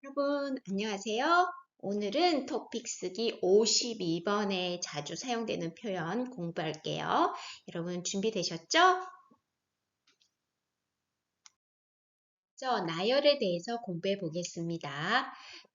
여러분, 안녕하세요. 오늘은 토픽 쓰기 52번에 자주 사용되는 표현 공부할게요. 여러분, 준비되셨죠? 나열에 대해서 공부해 보겠습니다.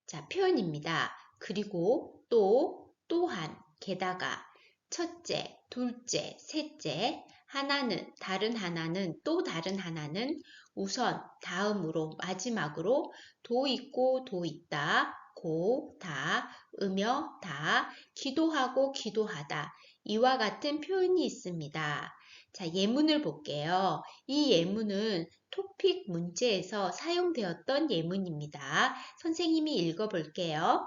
자, 표현입니다. 그리고, 또, 또한, 게다가, 첫째, 둘째, 셋째, 하나는, 다른 하나는, 또 다른 하나는, 우선, 다음으로, 마지막으로, 도 있고, 도 있다, 고, 다, 으며, 다, 기도하고, 기도하다. 이와 같은 표현이 있습니다. 자, 예문을 볼게요. 이 예문은 토픽 문제에서 사용되었던 예문입니다. 선생님이 읽어볼게요.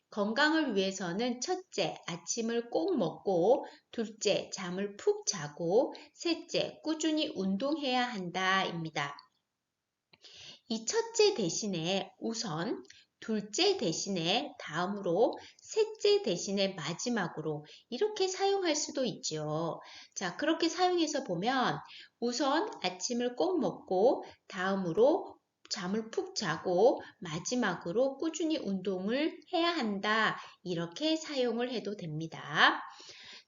건강을 위해서는 첫째, 아침을 꼭 먹고, 둘째, 잠을 푹 자고, 셋째, 꾸준히 운동해야 한다입니다. 이 첫째 대신에 우선, 둘째 대신에 다음으로, 셋째 대신에 마지막으로 이렇게 사용할 수도 있죠. 자, 그렇게 사용해서 보면 우선 아침을 꼭 먹고 다음으로 잠을 푹 자고 마지막으로 꾸준히 운동을 해야 한다. 이렇게 사용을 해도 됩니다.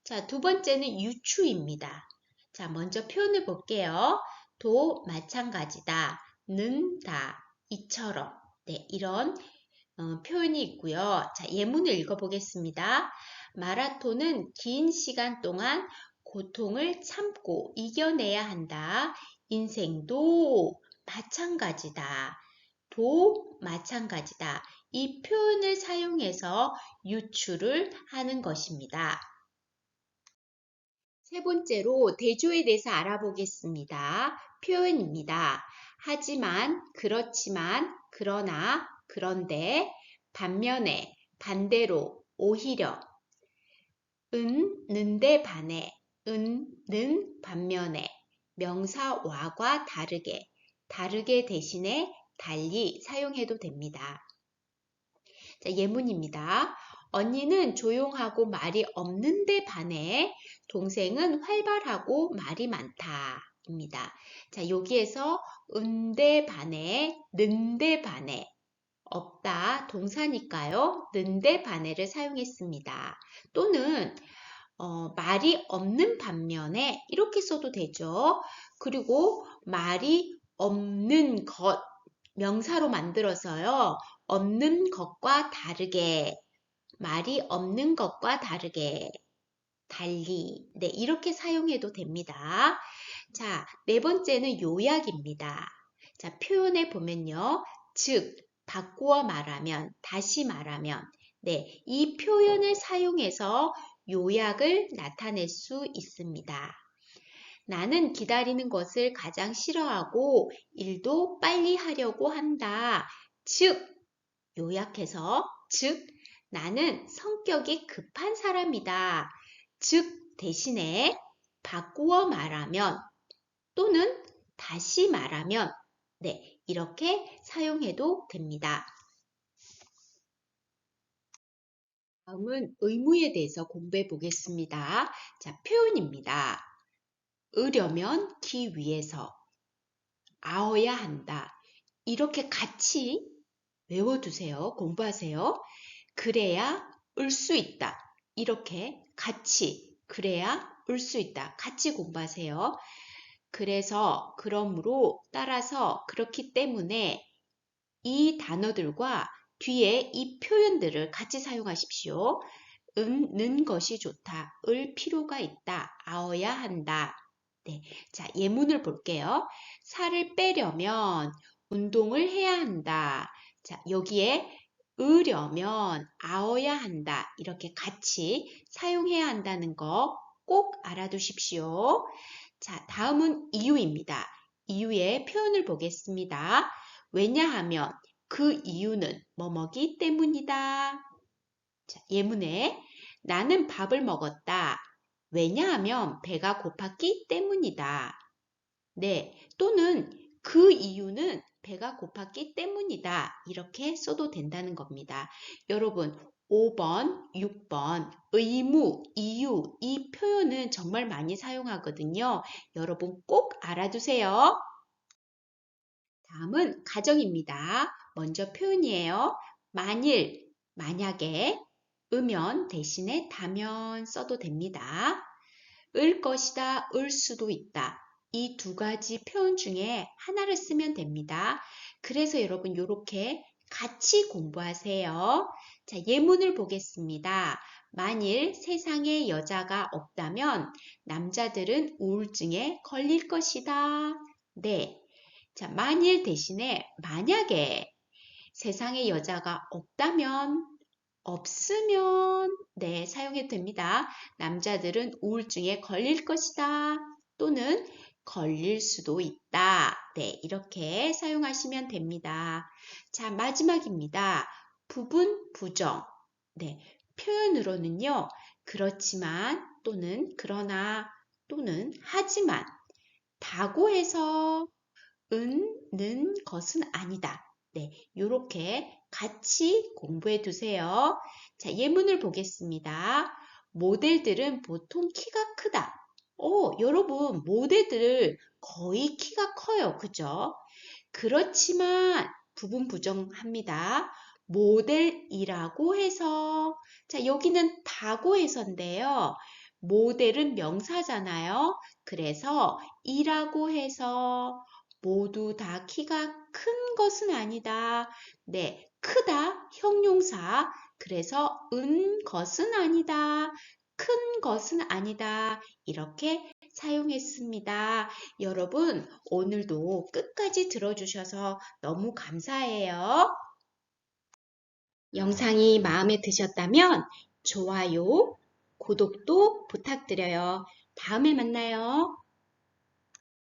자, 두 번째는 유추입니다. 자, 먼저 표현을 볼게요. 도 마찬가지다. 는 다. 이처럼. 네, 이런 표현이 있고요. 자, 예문을 읽어보겠습니다. 마라톤은 긴 시간 동안 고통을 참고 이겨내야 한다. 인생도 마찬가지다. 도 마찬가지다. 이 표현을 사용해서 유추를 하는 것입니다. 세 번째로 대조에 대해서 알아보겠습니다. 표현입니다. 하지만, 그렇지만, 그러나, 그런데, 반면에, 반대로, 오히려, 는데 반해, 는 반면에, 명사 와과 다르게, 다르게 대신에 달리 사용해도 됩니다. 자, 예문입니다. 언니는 조용하고 말이 없는데 반해 동생은 활발하고 말이 많다. 입니다. 자, 여기에서 은데 반해, 는데 반해. 없다, 동사니까요. 는데 반해를 사용했습니다. 또는 말이 없는 반면에 이렇게 써도 되죠. 그리고 말이 없는 것, 명사로 만들어서요. 없는 것과 다르게, 말이 없는 것과 다르게, 달리, 네, 이렇게 사용해도 됩니다. 자, 네 번째는 요약입니다. 자, 표현에 보면요. 즉, 바꾸어 말하면, 다시 말하면, 네, 이 표현을 사용해서 요약을 나타낼 수 있습니다. 나는 기다리는 것을 가장 싫어하고 일도 빨리 하려고 한다. 즉, 요약해서, 즉, 나는 성격이 급한 사람이다. 즉, 대신에 바꾸어 말하면 또는 다시 말하면, 네, 이렇게 사용해도 됩니다. 다음은 의무에 대해서 공부해 보겠습니다. 자, 표현입니다. 으려면 기 위해서, 아어야 한다. 이렇게 같이 외워두세요. 공부하세요. 그래야 을 수 있다. 이렇게 같이, 그래야 을 수 있다. 같이 공부하세요. 그래서, 그러므로, 따라서, 그렇기 때문에 이 단어들과 뒤에 이 표현들을 같이 사용하십시오. 는 것이 좋다. 을 필요가 있다. 아어야 한다. 네. 자, 예문을 볼게요. 살을 빼려면 운동을 해야 한다. 자, 여기에 으려면 아어야 한다. 이렇게 같이 사용해야 한다는 거 꼭 알아두십시오. 자, 다음은 이유입니다. 이유의 표현을 보겠습니다. 왜냐하면 그 이유는 뭐뭐기 때문이다. 자, 예문에 나는 밥을 먹었다. 왜냐하면 배가 고팠기 때문이다. 네, 또는 그 이유는 배가 고팠기 때문이다. 이렇게 써도 된다는 겁니다. 여러분, 5번, 6번, 의무, 이유, 이 표현은 정말 많이 사용하거든요. 여러분 꼭 알아두세요. 다음은 가정입니다. 먼저 표현이에요. 만일, 만약에, 으면 대신에 다면 써도 됩니다. 을 것이다, 을 수도 있다. 이 두 가지 표현 중에 하나를 쓰면 됩니다. 그래서 여러분 이렇게 같이 공부하세요. 자, 예문을 보겠습니다. 만일 세상에 여자가 없다면 남자들은 우울증에 걸릴 것이다. 네. 자, 만일 대신에 만약에 세상에 여자가 없다면 없으면 네, 사용해도 됩니다. 남자들은 우울증에 걸릴 것이다. 또는 걸릴 수도 있다. 네, 이렇게 사용하시면 됩니다. 자, 마지막입니다. 부분 부정. 네, 표현으로는요. 그렇지만 또는 그러나 또는 하지만 다고 해서 는 것은 아니다. 네, 이렇게 같이 공부해 두세요. 자, 예문을 보겠습니다. 모델들은 보통 키가 크다. 여러분, 모델들 거의 키가 커요. 그죠? 그렇지만 부분 부정합니다. 모델이라고 해서 자, 여기는 다고 해서인데요. 모델은 명사잖아요. 그래서 이라고 해서 모두 다 키가 큰 것은 아니다. 네, 크다, 형용사. 그래서 것은 아니다. 큰 것은 아니다. 이렇게 사용했습니다. 여러분, 오늘도 끝까지 들어주셔서 너무 감사해요. 영상이 마음에 드셨다면 좋아요, 구독도 부탁드려요. 다음에 만나요.